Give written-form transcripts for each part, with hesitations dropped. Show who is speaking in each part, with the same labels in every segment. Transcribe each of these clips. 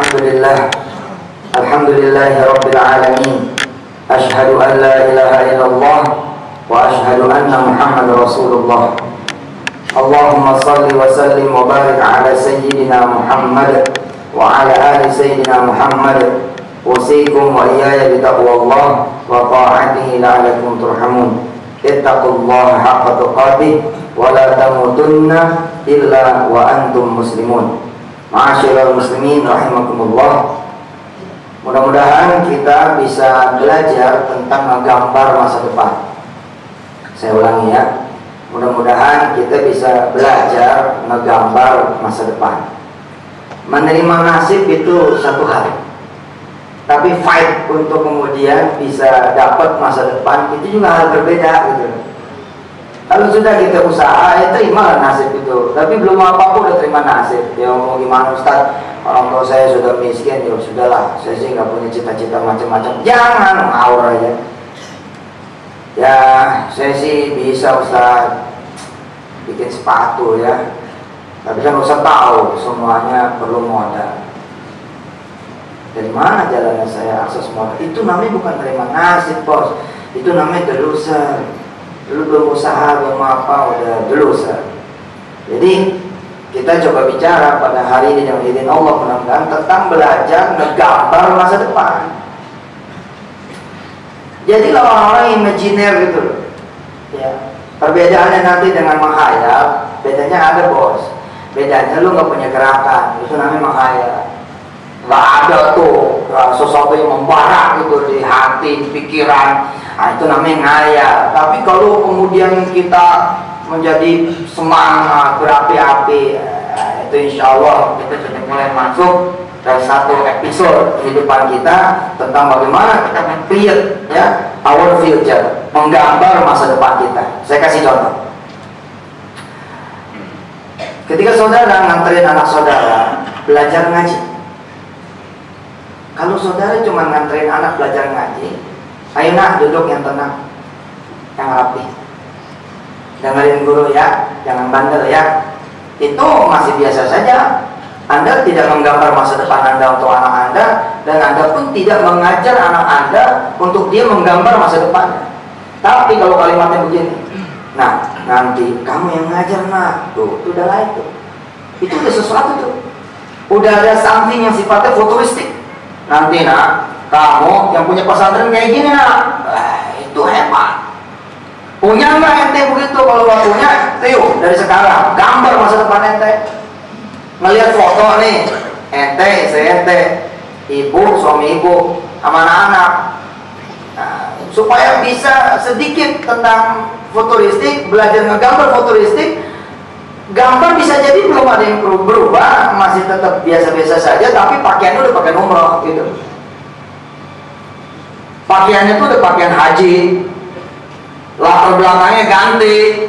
Speaker 1: Alhamdulillah, Alhamdulillahi Rabbil Alamin. Ashhadu an la ilaha illallah wa ashhadu anna Muhammad Rasulullah. Allahumma salli wa sallim wa barik ala Sayyidina Muhammad wa ala ali Sayyidina Muhammad. Usikum wa iyaya bitaqwallah wa ta'atihi la'alakum turhamun. Ittaqullaha haqqa tuqatih wa la tamutunna illa wa antum muslimun. Ma'asyiral muslimin rahimakumullah. Mudah-mudahan kita bisa belajar tentang menggambar masa depan. Saya ulangi ya. Mudah-mudahan kita bisa belajar menggambar masa depan. Menerima nasib itu satu hal, tapi fight untuk kemudian bisa dapat masa depan itu juga hal berbeda gitu. Kalau sudah kita usaha, ya terimalah nasib itu. Tapi belum apa-apa udah terima nasib. Ya mau gimana Ustaz? Orang tua saya sudah miskin, ya sudahlah. Saya sih nggak punya cita-cita macam-macam. Jangan ngawur aja. Ya saya sih bisa Ustaz bikin sepatu ya. Tapi kan Ustaz tahu semuanya perlu modal. Dari mana jalannya saya akses modal? Itu namanya bukan terima nasib bos. Itu namanya delusion. Dulu belum usaha, belum apa, udah delusion. Jadi kita coba bicara pada hari ini dengan izin Allah mudah-mudahan tentang belajar menggambar masa depan. Jadi kalau orang-orang imajiner gitu, ya perbedaannya nanti dengan menghayal, bedanya ada bos. Bedanya lu nggak punya gerakan, itu namanya menghayal. Nggak ada tuh sesuatu yang membara gitu di hati, di pikiran. Nah, itu namanya ngayal. Tapi kalau kemudian kita menjadi semangat, berapi-api, itu insya Allah kita sudah mulai masuk dari satu episode kehidupan kita tentang bagaimana kita men-create ya, our future, menggambar masa depan kita. Saya kasih contoh. Ketika saudara nganterin anak saudara belajar ngaji, kalau saudara cuma nganterin anak belajar ngaji, ayo nak duduk yang tenang, yang rapi, dengerin guru ya, jangan bandel ya. Itu masih biasa saja. Anda tidak menggambar masa depan Anda untuk anak Anda, dan Anda pun tidak mengajar anak Anda untuk dia menggambar masa depannya. Tapi kalau kalimatnya begini, nah nanti kamu yang ngajar nak, tuh udah lain tuh. Itu udah sesuatu tuh. Udah ada something yang sifatnya futuristik. Nanti nak, kamu yang punya pesantren kayak gini nak, itu hebat. Punya nggak ente begitu? Kalau nggak punya, yuk dari sekarang gambar masa depan ente. Ngelihat foto nih, ente, istri ente, ibu, suami ibu, sama anak-anak. Nah, supaya bisa sedikit tentang futuristik, belajar ngegambar futuristik. Gambar bisa jadi belum ada yang berubah, masih tetap biasa-biasa saja, tapi pakaiannya udah pakaian umroh gitu. Pakaiannya tuh udah pakaian haji, latar belakangnya ganti,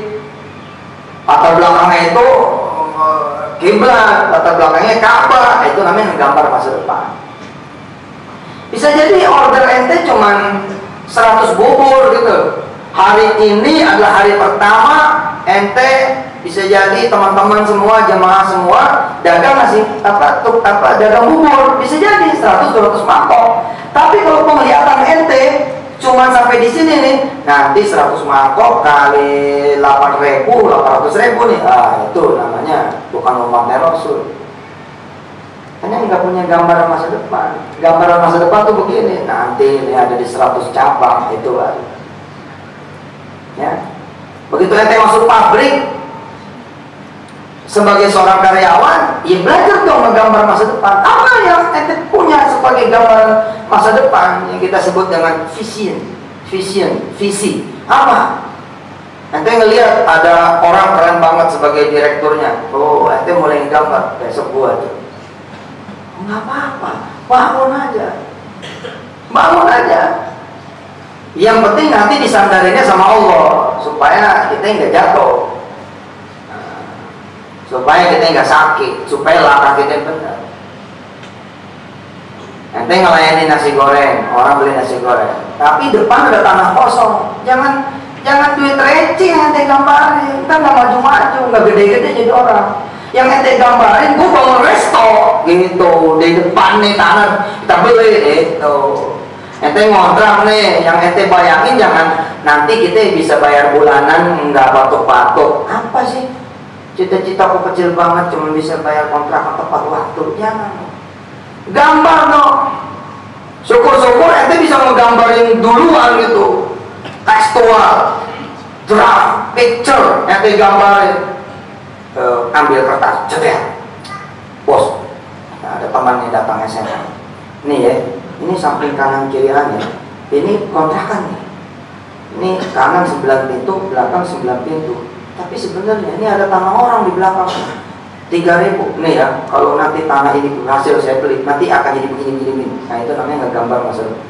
Speaker 1: latar belakangnya itu kiblat, latar belakangnya Ka'bah. Itu namanya menggambar masa depan. Bisa jadi order ente cuman 100 bubur gitu. Hari ini adalah hari pertama ente bisa jadi teman-teman semua, jemaah semua dagang nasi dagang bubur, bisa jadi 100-200 mangkok. Tapi kalau penglihatan ente cuma sampai di sini nih, nanti 100 mangkok kali 800.000 nih, itu namanya bukan umatnya Rasul. Hanya nggak punya gambaran masa depan. Gambaran masa depan tuh begini, nanti ini ada di 100 cabang, itu baru. Ya, begitu ente masuk pabrik sebagai seorang karyawan, ya belajar dong menggambar masa depan. Apa yang ente punya sebagai gambar masa depan yang kita sebut dengan visi. Apa? Ente ngelihat ada orang keren banget sebagai direkturnya. Oh, ente mulai gambar besok gua tuh. Nggak apa-apa, bangun aja. Yang penting nanti disandarinnya sama Allah supaya kita nggak jatuh, supaya kita nggak sakit, supaya langkah kita benar. Ente ngelayani nasi goreng, orang beli nasi goreng, tapi depan ada tanah kosong. Jangan duit receh yang ente gambarin, kita nggak maju-maju, nggak gede-gede jadi orang. Yang ente gambarin, gue bangun resto, gitu di depan nih tanah kita beli itu. Ente ngontrak nih, yang ente bayangin jangan nanti kita bisa bayar bulanan nggak batuk-batuk. Apa sih? Cita-citaku kecil banget cuma bisa bayar kontrakan tepat waktu. Jangan. Gambar dong. Syukur-syukur ente bisa ngegambarin duluan gitu. Tekstual, draft, picture, ente gambarin. Ambil kertas, cetek. Bos, ada temannya datang SMA. Nih ya. Ini samping kanan kiriannya, ini kontrakan nih. Ini kanan 9 pintu, belakang 9 pintu. Tapi sebenarnya ini ada tanah orang di belakang. 3.000 nih ya. Kalau nanti tanah ini hasil saya beli, nanti akan jadi begini-begini. Nah itu namanya ngegambar masa depan.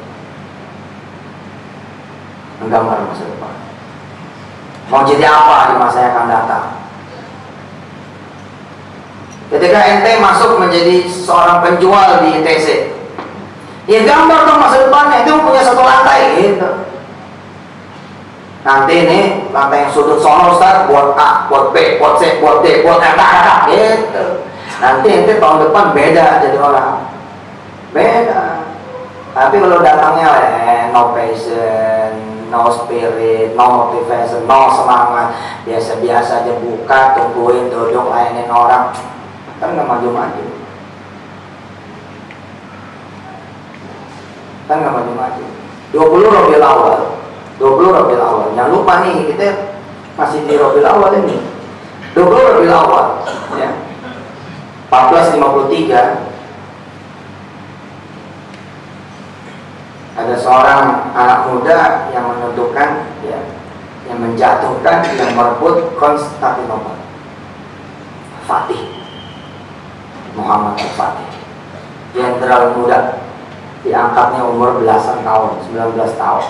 Speaker 1: Menggambar masa depan. Mau jadi apa di masa yang akan datang? Ketika ente masuk menjadi seorang penjual di ITC, ya gambar dong masa depannya, itu punya satu lantai gitu. Nanti nih lantai yang sudut sono Ustaz buat A, buat B, buat C, buat D, buat F, gitu. Nanti ente tahun depan beda jadi orang. Beda. Tapi kalau datangnya no passion, no spirit, no motivation, no semangat, biasa-biasa aja buka, tungguin, duduk, layanin orang, kan nggak maju-maju. Kan nggak maju-maju. 20 Rabiul Awal, 20 Rabiul Awal. Jangan lupa nih kita masih di Rabiul Awal ini. 20 Rabiul Awal, ya. 1453 ada seorang anak muda yang menentukan, ya, yang menjatuhkan, yang merebut Konstantinopel. Fatih, Muhammad Al-Fatih, jenderal muda. Diangkatnya umur belasan tahun, 19 tahun.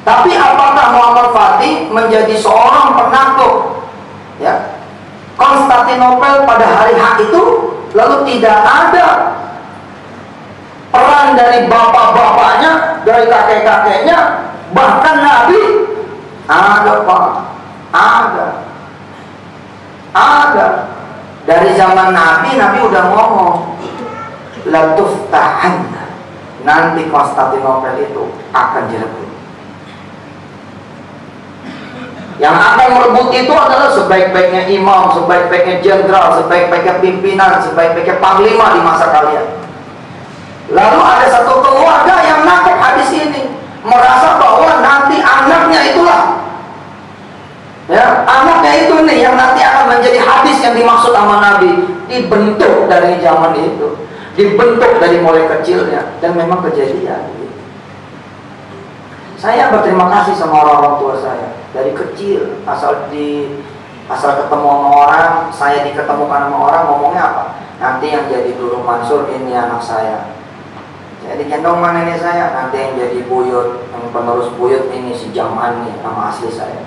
Speaker 1: Tapi apakah Muhammad Fatih menjadi seorang penakluk, ya, Konstantinopel pada hari H itu? Lalu tidak ada peran dari bapak-bapaknya, dari kakek-kakeknya, bahkan Nabi? Ada Pak, ada. Dari zaman Nabi udah ngomong, latuftahan, nanti Konstantinopel itu akan direbut. Yang akan merebut itu adalah sebaik-baiknya imam, sebaik-baiknya jenderal, sebaik-baiknya pimpinan, sebaik-baiknya panglima di masa kalian. Lalu ada satu keluarga yang nangkep hadis ini, merasa bahwa nanti anaknya itulah, ya, anaknya itu nih yang nanti akan menjadi hadis yang dimaksud sama Nabi. Dibentuk dari zaman itu, dibentuk dari mulai kecilnya, dan memang kejadian. Saya berterima kasih sama orang tua saya. Dari kecil, asal ketemu sama orang, saya diketemukan sama orang, ngomongnya apa? Nanti yang jadi Duru Mansur ini anak saya. Saya digendong sama nenek saya, nanti yang jadi buyut, yang penerus buyut ini si Jaman nih, nama asli saya.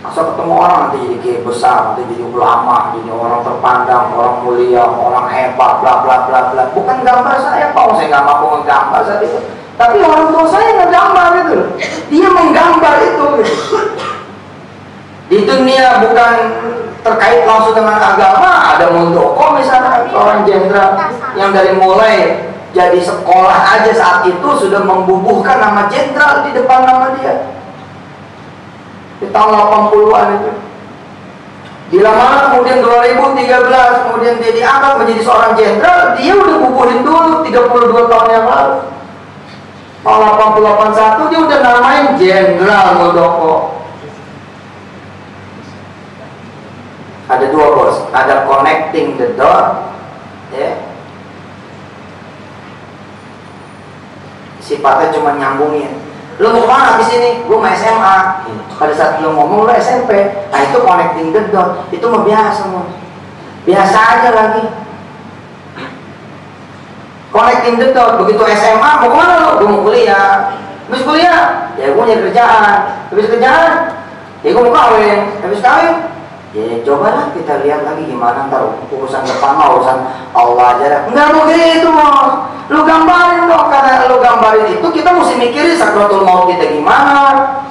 Speaker 1: Asal ketemu orang nanti jadi kiai besar, nanti jadi ulama, jadi orang terpandang, orang mulia, orang hebat, bla bla bla bla. Bukan gambar saya, Pak, saya nggak mampu menggambar saat itu. Tapi orang tua saya ngegambar itu, dia menggambar itu. Di dunia bukan terkait langsung dengan agama, ada Muldoko misalnya, orang jenderal yang dari mulai jadi sekolah aja saat itu sudah membubuhkan nama jenderal di depan nama dia. Di tahun 80-an itu. Bila mana kemudian 2013 kemudian dia diangkat menjadi seorang jenderal, dia udah bubuhin dulu 32 tahun yang lalu. Tahun 81 dia udah namain Jenderal Muldoko. Ada dua bos, ada connecting the dot, ya. Sifatnya cuma nyambungin. Lu mau kemana di sini? Lu mau SMA. Pada saat lu ngomong lu SMP. Nah itu connecting the dot. Itu mah biasa mah. Biasa aja lagi. Connecting the dot. Begitu SMA mau kemana lu? Gue mau kuliah. Habis kuliah, ya gue nyari kerjaan. Habis kerjaan, ya gue mau kawin. Habis kawin, ya cobalah kita lihat lagi gimana ntar urusan depan mah urusan Allah aja. Enggak begitu mau. Lu gambarin dong, karena lu gambarin itu kita mesti mikirin sakratul maut kita gimana.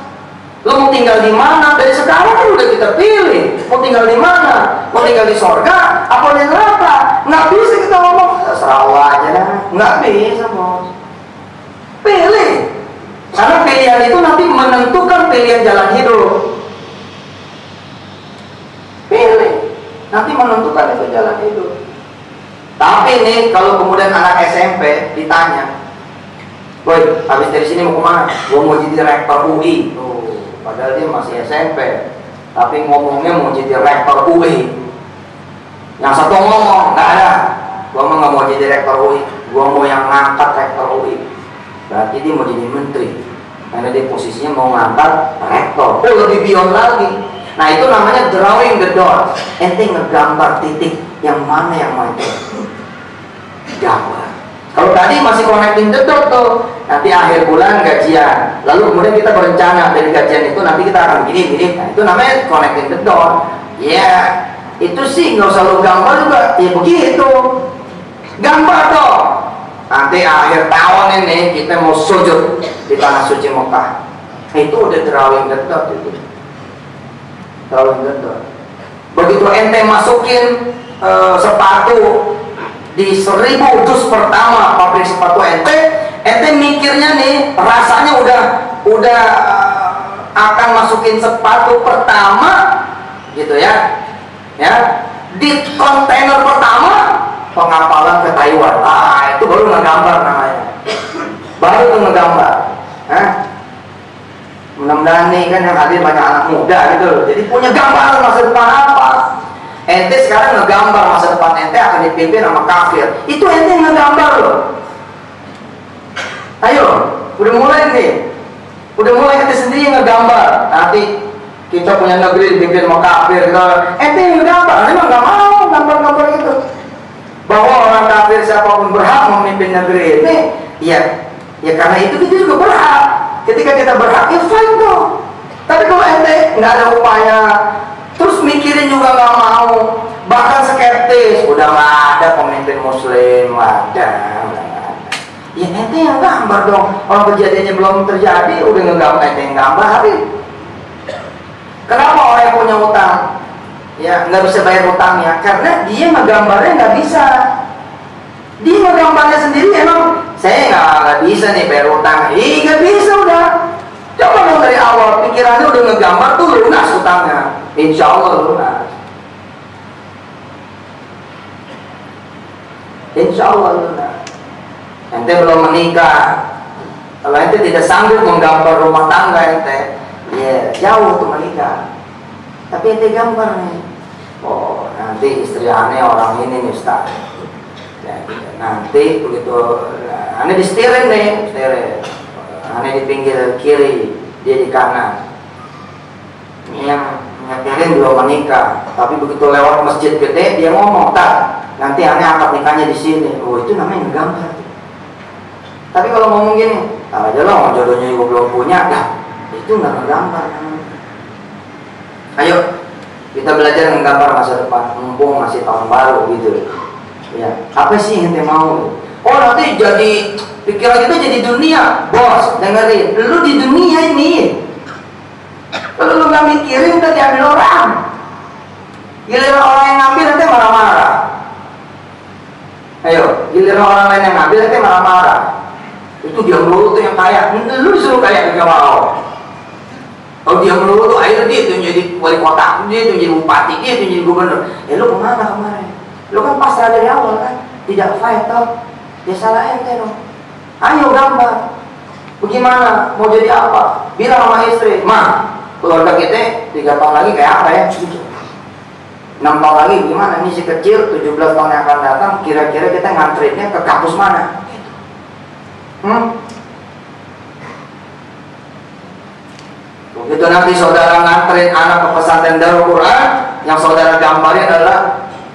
Speaker 1: Lu mau tinggal di mana? Dari sekarang kan udah kita pilih. Mau tinggal di mana? Mau tinggal di sorga apa di neraka? Nggak bisa bos. Pilih, karena pilihan itu nanti menentukan pilihan jalan hidup. Pilih, nanti menentukan itu jalan hidup. Tapi nih kalau kemudian anak SMP ditanya, boy, habis dari sini mau kemana? Gua mau jadi rektor UI. Padahal dia masih SMP, tapi ngomongnya mau jadi rektor UI. Yang satu ngomong, nggak ada, gua mah nggak mau jadi rektor UI, gua mau yang ngangkat rektor UI. Berarti dia mau jadi menteri, karena dia posisinya mau ngangkat rektor. Oh, lebih beyond lagi. Nah, itu namanya drawing the dot. Ente ngegambar titik yang mana yang mau itu gambar. Kalau tadi masih connecting the dot tuh, nanti akhir bulan gajian, lalu kemudian kita berencana dari gajian itu nanti kita akan gini. Nah, itu namanya connecting the dot. Ya, itu sih nggak usah lo gambar juga, ya begitu. Gambar dong. Nanti akhir tahun ini kita mau sujud di tanah suci Mekah. Itu udah drawing the dot itu. Drawing the dot. Begitu ente masukin sepatu di 1000 dus pertama pabrik sepatu ente mikirnya nih rasanya udah akan masukin sepatu pertama gitu ya di kontainer pertama pengapalan ke Taiwan. Itu baru ngegambar namanya, baru tuh ngegambar. Mudah-mudahan nih kan yang hadir banyak anak muda gitu loh, jadi punya gambaran masa depan apa. Ente sekarang ngegambar masa depan ente akan dipimpin sama kafir. Itu ente ngegambar loh. Ayo, udah mulai nih. Udah mulai ente sendiri ngegambar. Nanti kita punya negeri dipimpin sama kafir. Ente ngegambar, emang gak mau gambar-gambar itu. Bahwa orang kafir siapapun berhak memimpin negeri ini. Ya karena itu kita juga berhak. Ketika kita berhak, ya fine dong. Tapi kalau ente nggak ada upaya, terus mikirin juga nggak mau, bahkan skeptis, udah nggak ada pemimpin muslim, ada. Ya ente yang gambar dong. Orang kejadiannya belum terjadi, udah ngegambar, ente yang gambar. Kenapa orang yang punya utang, ya nggak bisa bayar utangnya? Karena dia ngegambarnya nggak bisa. Dia ngegambarnya sendiri emang saya nggak bisa nih bayar utang. Nggak bisa udah. Coba dong dari awal pikirannya udah ngegambar tuh lunas utangnya. Insya Allah lunas. Insya Allah lunas. Ente belum menikah. Kalau ente tidak sanggup menggambar rumah tangga ente, ya jauh tuh menikah. Tapi ente gambar nih. Oh nanti istri aneh orang ini nih Ustaz. Ya, nanti begitu aneh disetirin nih, setirin. Aneh di pinggir kiri, dia di kanan. Ini yang nyetirin belum menikah, tapi begitu lewat masjid gede dia ngomong, "Tak, nanti aneh akad nikahnya di sini." Oh itu namanya ngegambar. Tapi kalau ngomong gini, "Tak aja loh, jodohnya ibu belum punya," dah itu nggak ngegambar. Ayo kita belajar menggambar masa depan, mumpung masih tahun baru gitu. Ya, apa sih yang ente mau? Oh nanti jadi pikiran kita jadi dunia, bos. Dengerin, lu di dunia ini. Kalau lu nggak mikirin, udah diambil orang. Giliran orang yang ngambil nanti marah-marah. Ayo, giliran orang lain yang ngambil nanti marah-marah. Itu dia melulu tuh yang kaya. Lu disuruh kaya nggak mau. Kalau dia melulu tuh akhirnya dia tuh jadi wali kota, dia tuh jadi bupati, dia tuh jadi gubernur. Ya lu kemana kemarin? Lu kan pasrah dari awal kan, tidak fight toh. Ya salah ente dong. Ayo gambar. Bagaimana? Mau jadi apa? Bilang sama istri, "Ma, keluarga kita 3 tahun lagi kayak apa ya?" 6 tahun lagi gimana? Ini si kecil 17 tahun yang akan datang, kira-kira kita ngantrinnya ke kampus mana? Begitu nanti saudara ngantrin anak ke pesantren Darul Quran, yang saudara gambarnya adalah,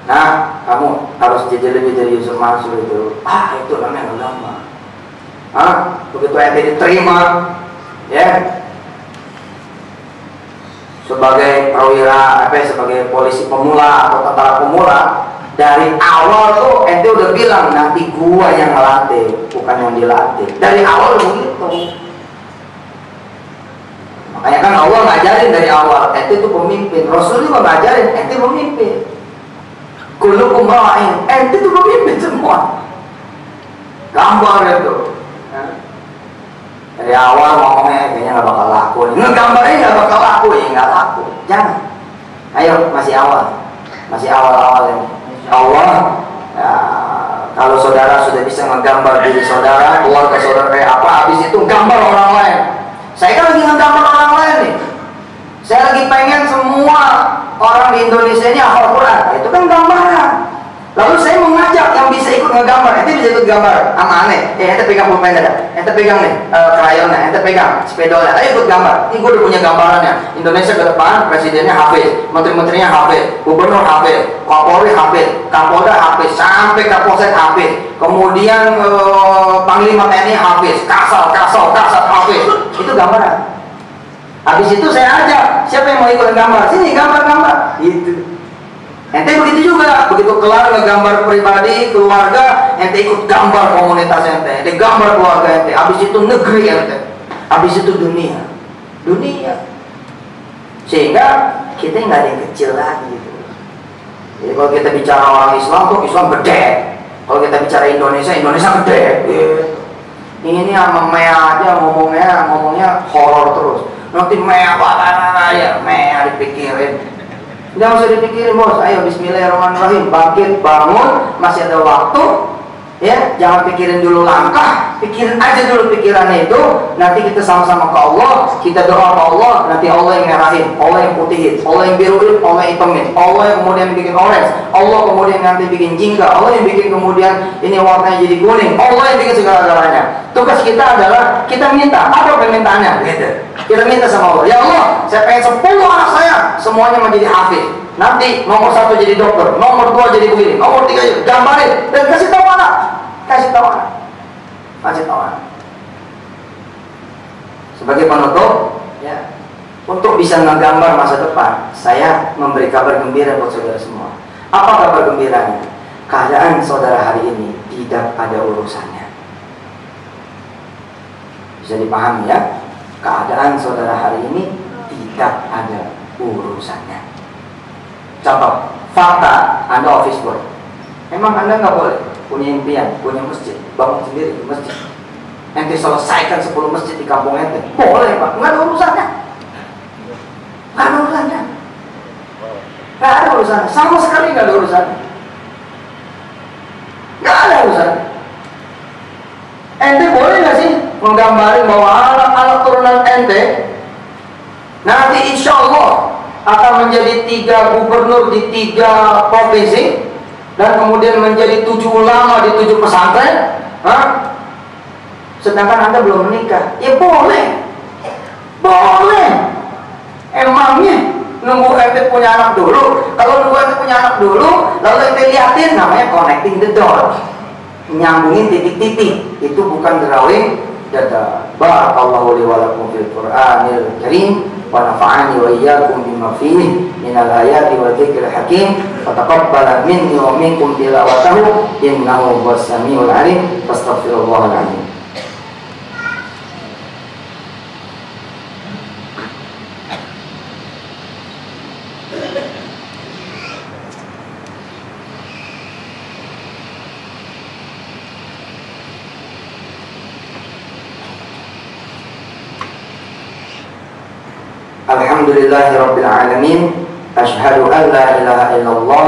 Speaker 1: "Nah, kamu harus jadi lebih dari Yusuf Mansur itu." Itu namanya agama. Begitu ente diterima, ya, sebagai perwira, sebagai polisi pemula atau tentara pemula, dari awal tuh ente udah bilang nanti gua yang ngelatih, bukan yang dilatih. Dari awal begitu. Makanya kan Allah ngajarin dari awal, ente itu pemimpin. Rasul juga ngajarin, ente pemimpin. Kullukum ra'in, ente itu pemimpin semua. gambar itu. Dari awal ngomongnya kayaknya nggak bakal laku, ngegambarnya nggak bakal laku, ya nggak laku. Jangan. Ayo, masih awal ini. Insya Allah, ya, kalau saudara sudah bisa menggambar diri saudara, keluarga saudara kayak apa, habis itu gambar orang lain. Saya kan lagi ngegambar orang lain nih. Saya lagi pengen semua orang di Indonesia ini hafal Quran. Itu kan gambaran. Lalu saya mengajak yang bisa ikut ngegambar. Ente bisa ikut gambar sama aneh. Ente pegang pulpen dah. Ente pegang nih krayonnya. Ente pegang spidolnya. Ayo ikut gambar. Ini gue udah punya gambarannya. Indonesia ke depan, presidennya hafiz, menteri-menterinya hafiz, gubernur hafiz, kapolri hafiz, kapolda hafiz, sampai kapolsek hafiz. Kemudian panglima TNI hafiz, kasat hafiz. Itu gambaran. Habis itu saya ajak, siapa yang mau ikut gambar? Sini gambar-gambar. Gitu. Ente begitu juga, begitu kelar ngegambar pribadi, keluarga, ente ikut gambar komunitas ente gambar keluarga ente, habis itu negeri ente, habis itu dunia. Sehingga kita nggak ada yang kecil lagi gitu. Jadi kalau kita bicara orang Islam tuh Islam gede, kalau kita bicara Indonesia gede. Gitu. Ini sama Mea aja ngomongnya horor terus. Nanti Mea dipikirin. Jangan usah dipikirin bos, ayo bismillahirrahmanirrahim, bangkit, bangun, masih ada waktu. Ya, jangan pikirin dulu langkah, pikirin aja dulu pikirannya itu. Nanti kita sama-sama ke Allah, kita doa ke Allah, nanti Allah yang merahin, Allah yang putihin, Allah yang biruin, Allah yang hitamin, Allah yang kemudian bikin orange, Allah kemudian nanti bikin jingga, Allah yang bikin kemudian ini warnanya jadi kuning, Allah yang bikin segala-galanya. Tugas kita adalah kita minta, apa permintaannya? Gitu. Kita minta sama Allah, ya Allah, saya pengen 10 anak saya semuanya menjadi hafiz. Nanti nomor 1 jadi dokter, nomor 2 jadi begini, nomor 3 jadi gambarin dan kasih tahu anak. Sebagai penutup, ya, untuk bisa menggambar masa depan, saya memberi kabar gembira buat saudara semua. Apa kabar gembiranya? Keadaan saudara hari ini tidak ada urusannya. Bisa dipahami ya? Keadaan saudara hari ini tidak ada urusannya. Contoh, fakta, Anda office boy. Memang Anda nggak boleh punya impian, punya masjid, bangun sendiri di masjid. Ente selesaikan 10 masjid di kampung ente. Boleh Pak, nggak ada urusannya. Nggak ada urusannya. Nggak ada urusannya, sama sekali nggak ada urusannya. Nggak ada urusannya. Ente boleh nggak sih menggambarin bahwa anak-anak turunan ente nanti insya Allah akan menjadi 3 gubernur di 3 provinsi dan kemudian menjadi 7 ulama di 7 pesantren? Sedangkan Anda belum menikah. Ya boleh. Emangnya nunggu ente punya anak dulu? Kalau nunggu ente punya anak dulu, lalu ente liatin, namanya connecting the door, nyambungin titik-titik. Itu bukan drawing dada. Barakallahu li wa lakum fil Qur'anil Karim wa nafa'ani wa iyyakum bima fihi minal ayati wa dzikril hakim wa taqabbala minni wa minkum tilawatahu innahu huwas samiul alim. Fastaghfirullahal azim. Alhamdulillahirabbil alamin. Asyhadu an la ilaha illallah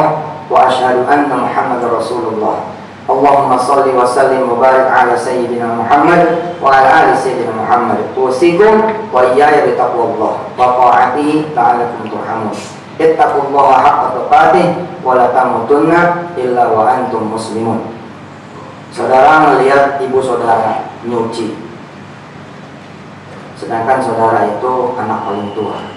Speaker 1: wa asyhadu anna Muhammadar Rasulullah. Allahumma shalli wa sallim wa barik ala sayyidina Muhammad wa ala ali sayyidina Muhammad. Usikum wa iyaya bi taqwallah wa ta'atihi la'allakum turhamun. Ittaqullaha haqqa tuqatih wa la tamutunna illa wa antum muslimun. Saudara melihat ibu saudara nyuci, sedangkan saudara itu anak paling tua.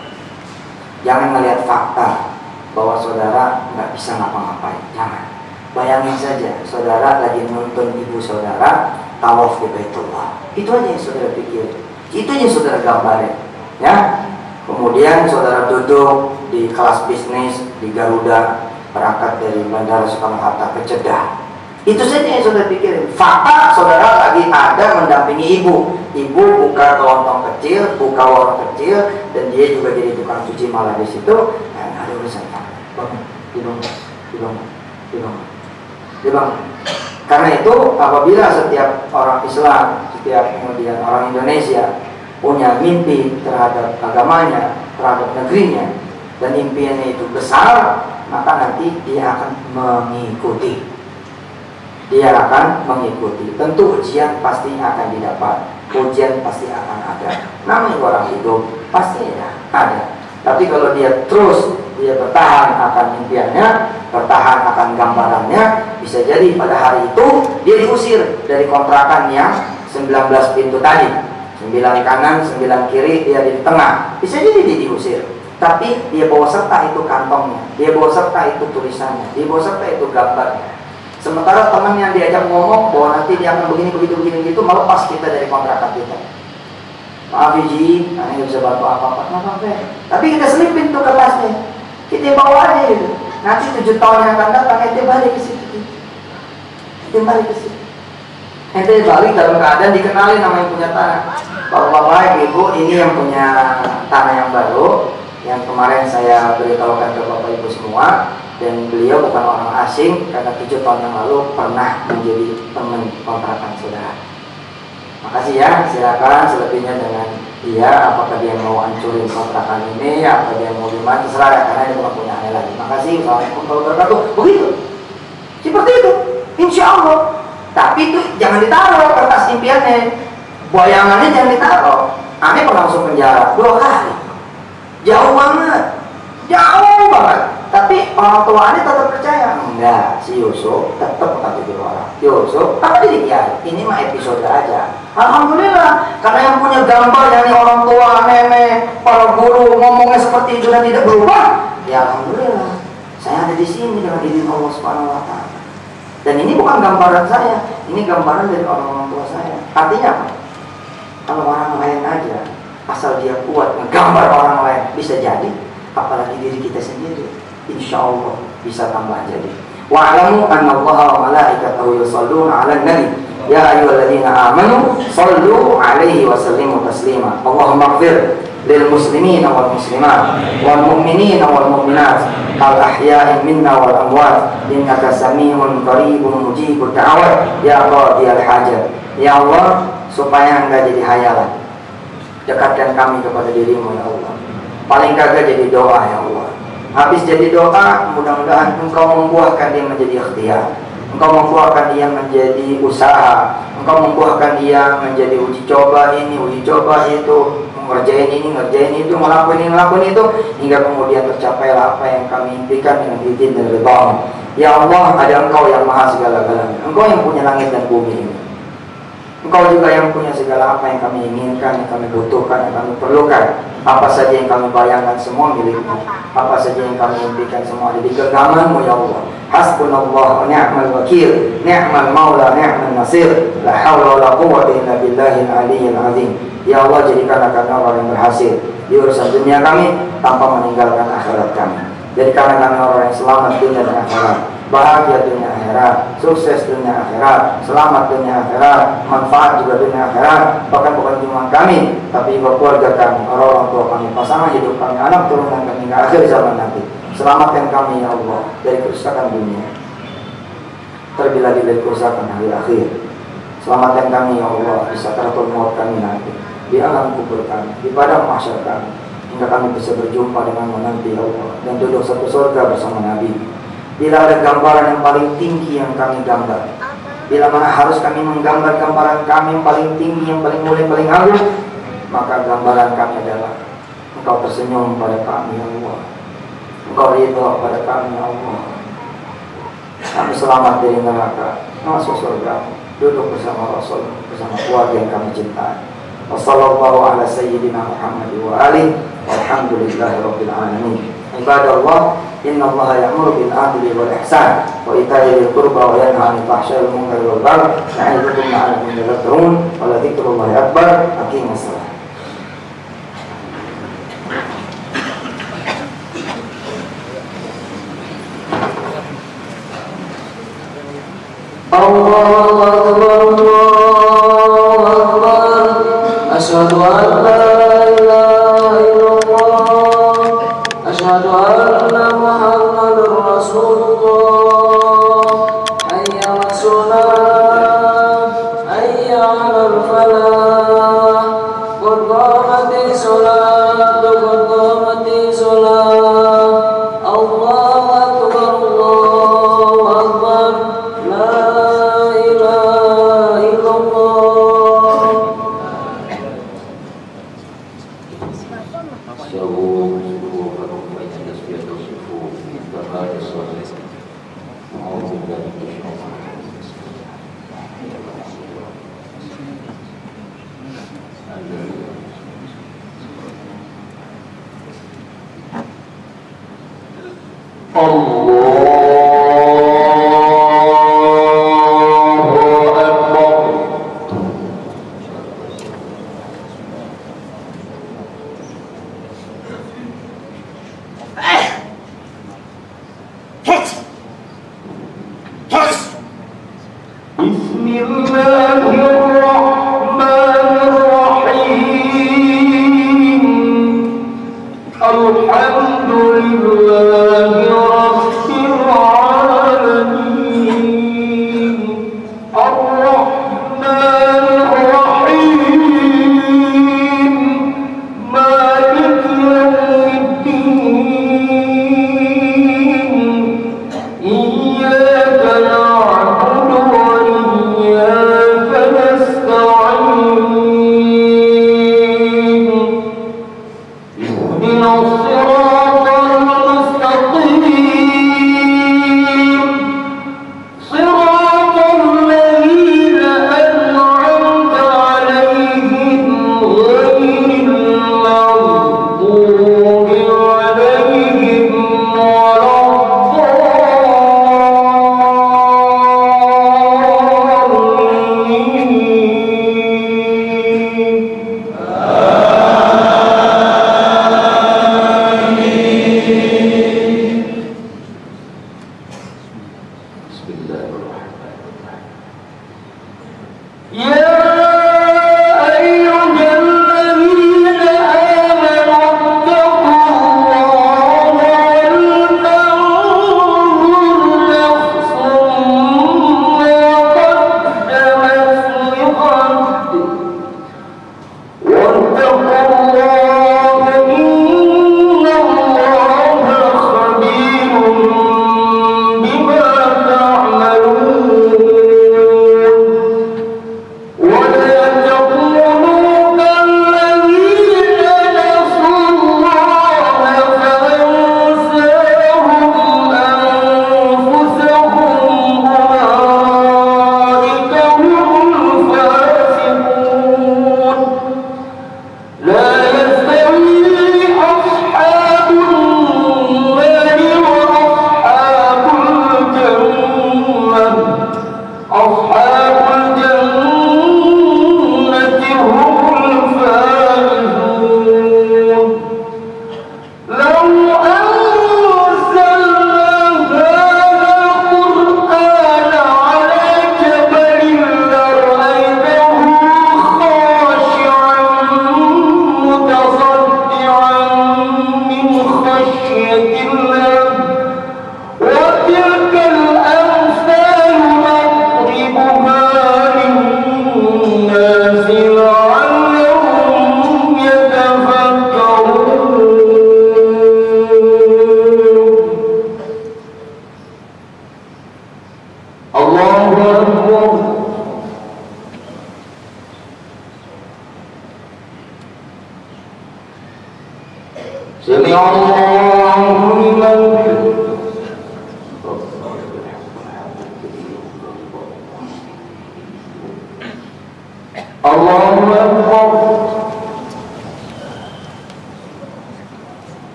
Speaker 1: Jangan melihat fakta bahwa saudara nggak bisa ngapa-ngapain. Jangan. Bayangin saja, saudara lagi nonton ibu saudara tawaf di Baitullah. Itu aja yang saudara pikir. Itu aja yang saudara gambarin. Ya. Kemudian saudara duduk di kelas bisnis di Garuda, berangkat dari Bandara Soekarno-Hatta ke Jeddah. Itu saja yang saudara pikirin. Fakta saudara lagi ada mendampingi ibu. Ibu buka kelontong kecil, buka warung kecil, dan dia juga jadi tukang cuci malah di situ. Nah, ada urusan fakta. Bangun. Karena itu apabila setiap orang Islam, setiap kemudian orang Indonesia punya mimpi terhadap agamanya, terhadap negerinya, dan impiannya itu besar, maka nanti dia akan mengikuti. Dia akan mengikuti. Tentu ujian pasti akan didapat, ujian pasti akan ada. Namanya orang hidup pasti ada. Tapi kalau dia terus bertahan akan impiannya, bertahan akan gambarannya, bisa jadi pada hari itu dia diusir dari kontrakan yang 19 pintu tadi. 9 kanan, 9 kiri, dia di tengah. Bisa jadi dia diusir. Tapi dia bawa serta itu kantongnya, dia bawa serta itu tulisannya, dia bawa serta itu gambarnya. Sementara teman yang diajak ngomong bahwa nanti dia akan begini gitu, melepas kita dari kontrakan kita. Maaf Ji, aneh nggak bisa bantu apa-apa, nggak apa-apa. Tapi kita selipin tuh kertasnya, kita bawa aja gitu. Nanti 7 tahun yang akan datang, ente balik ke situ. Ente balik ke situ. Ente balik dalam keadaan dikenalin nama yang punya tanah. Bapak-bapak, ibu, ini yang punya tanah yang baru, yang kemarin saya beritahukan ke bapak ibu semua. Dan beliau bukan orang asing, karena 7 tahun yang lalu pernah menjadi teman kontrakan saudara. Makasih ya, silakan selebihnya dengan dia. Apakah dia mau hancurin kontrakan ini, apa dia mau gimana, terserah ya, karena dia bukan punya aneh lagi. Makasih, assalamualaikum warahmatullahi wabarakatuh. Begitu, seperti itu, insya Allah. Tapi itu jangan ditaruh kertas impiannya, bayangannya jangan ditaruh. Aneh pernah masuk penjara 2 kali, jauh banget. Tapi orang tuanya tetap percaya. Enggak, si Yusuf tetap bukan tidur orang. Yusuf, apa jadi ya? Ini mah episode aja. Alhamdulillah, karena yang punya gambar yang orang tua, nenek, para guru ngomongnya seperti itu dan tidak berubah. Ya alhamdulillah, saya ada di sini dengan izin Allah Subhanahu Wa Taala. Dan ini bukan gambaran saya, ini gambaran dari orang tua saya. Artinya apa? Kalau orang lain aja, asal dia kuat menggambar orang lain, bisa jadi. Apalagi diri kita sendiri, insya Allah bisa tambah jadi. Wa'lamu anna Allah wa malaikatahu yusalluna 'alan nabi ya ayyuhalladzina amanu sallu 'alaihi wa sallimu taslima. Allahumma ighfir lil muslimina wal muslimat wal mu'minina wal mu'minat al ahya'i minna wal amwat innaka sami'un qaribun mujibud da'awat ya qadiyal hajat. Ya Allah, supaya enggak jadi hayalan, dekatkan kami kepada dirimu ya Allah. Paling kagak jadi doa ya Allah. Habis jadi doa, mudah-mudahan Engkau membuahkan dia menjadi ikhtiar, Engkau membuahkan dia menjadi usaha, Engkau membuahkan dia menjadi uji coba ini, uji coba itu, ngerjain ini, ngerjain itu, ngelakuin itu, hingga kemudian tercapai apa yang kami impikan dengan izin dan ridha. Ya Allah, ada Engkau yang maha segala-galanya, Engkau yang punya langit dan bumi ini. Engkau juga yang punya segala apa yang kami inginkan, yang kami butuhkan, yang kami perlukan. Apa saja yang kami bayangkan semua milikmu. Apa saja yang kami impikan semua ada di genggamanmu ya Allah. Hasbunallah wa ni'mal wakil, ni'mal maula, ni'mal nasir. La hawla wa la quwwata illa billahil aliyyil azim. Ya Allah, jadikanlah kami orang yang berhasil di urusan dunia kami tanpa meninggalkan akhirat kami. Jadikanlah kami orang yang selamat dunia dan akhirat, bahagia dunia akhirat, sukses dunia akhirat, selamat dunia akhirat, manfaat juga dunia akhirat. Bahkan bukan cuma kami, tapi juga keluarga kami, orang tua kami, pasangan hidup kami, anak turunan kami hingga akhir zaman nanti. Selamatkan kami ya Allah dari kerusakan dunia, terlebih lagi dari kerusakan hari akhir. Selamatkan kami ya Allah di sakaratul maut kami nanti, di alam kubur kami, di padang mahsyar kami, hingga kami bisa berjumpa dengan nanti ya Allah dan duduk satu surga bersama Nabi. Bila ada gambaran yang paling tinggi yang kami gambar, bila mana harus kami menggambar gambaran kami yang paling tinggi, yang paling mulia, paling agung, maka gambaran kami adalah Engkau tersenyum pada kami ya Allah, Engkau ridha pada kami ya Allah, kami selamat dari neraka, masuk surga, duduk bersama Rasul, bersama keluarga yang kami cintai. Wassallallahu ala sayyidina Muhammad wa alihi walhamdulillahi rabbil alamin. Ibadallah, innallaha ya'muru bil 'adli wal ihsan wa ita'i dzil qurba wa yanha 'anil fahsya'i wal munkari wal baghi ya'idukum la'allakum tadhakkarun wa la dzikrullahi akbar. Aqimus shalah. Allahu akbar, Allahu akbar, asyhadu an la ilaha illallah, asyhadu anna Muhammadar Rasulullah, hayya 'alas shalah.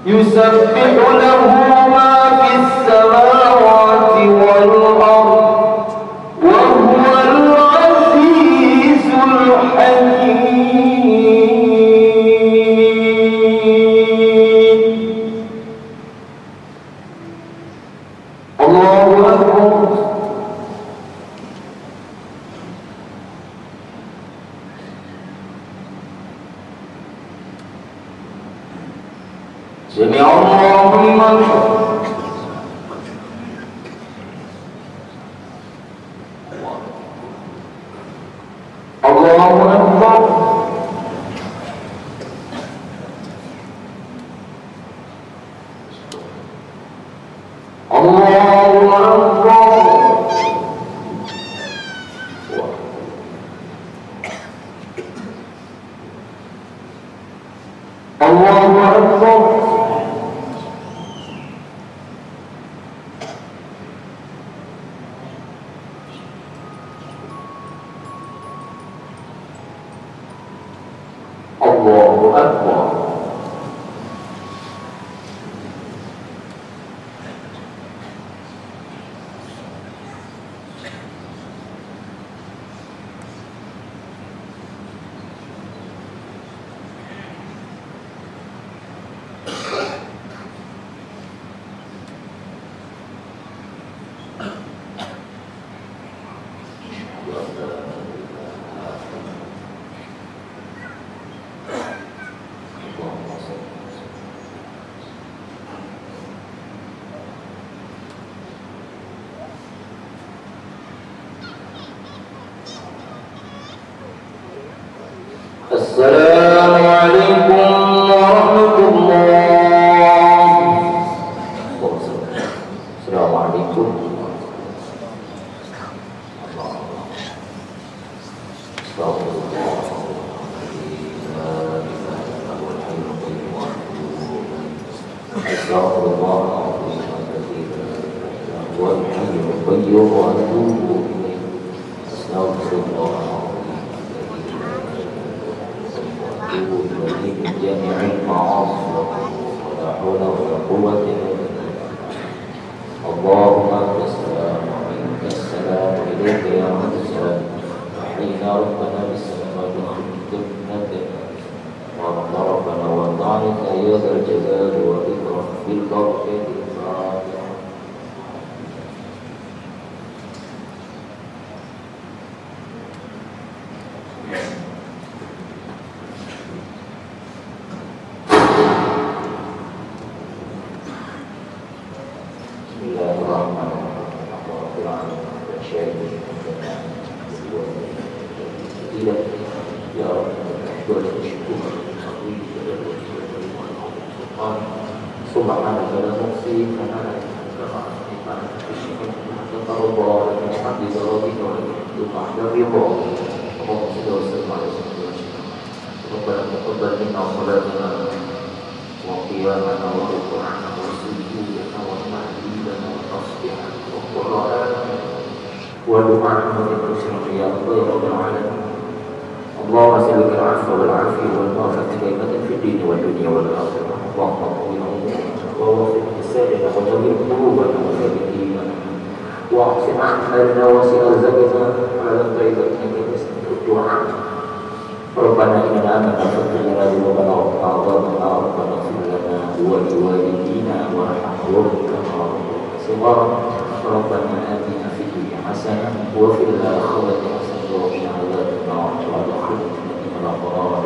Speaker 1: يسبح له ما في السماوات والأرض وهو العزيز الحكيم. الله أكبر. سمع الله لمن حمده. الله أكبر. الله أكبر. الله أكبر. الله أكبر. السلام عليكم ورحمة الله. السلام عليكم. أستغفر الله العظيم هو الحي القيوم وأتوب إليه. أستغفر الله من جميع المعاصي ولا حول ولا قوة إلا بالله. اللهم أنت السلام ومنك السلام وإليك يعود السلام. وحينا ربنا بالسلام ودخلت جنتك ورحم ربنا وارضعنك يا ذا الجلال والإكرام بالبركة الفاتحة. اللهم اسألك العفو والعافية والمغفرة دائمة في الدين والدنيا والآخرة. اللهم طول عمرنا ووفق لساننا وجميع قلوبنا وثبت إيماننا واحسن أعمالنا واسع رزقنا على طريقة إنك تسمع الدعاء. ربنا إننا آمنا فاغفر لنا ذنوبنا وقنا عذابنا. ربنا اغفر لنا ولوالدينا وارحمهم كما ربونا صغارا. ربنا آتنا في الدنيا حسنة وفي الآخرة حسنة وقنا عذاب النار وادخلنا الجنة مع الأبرار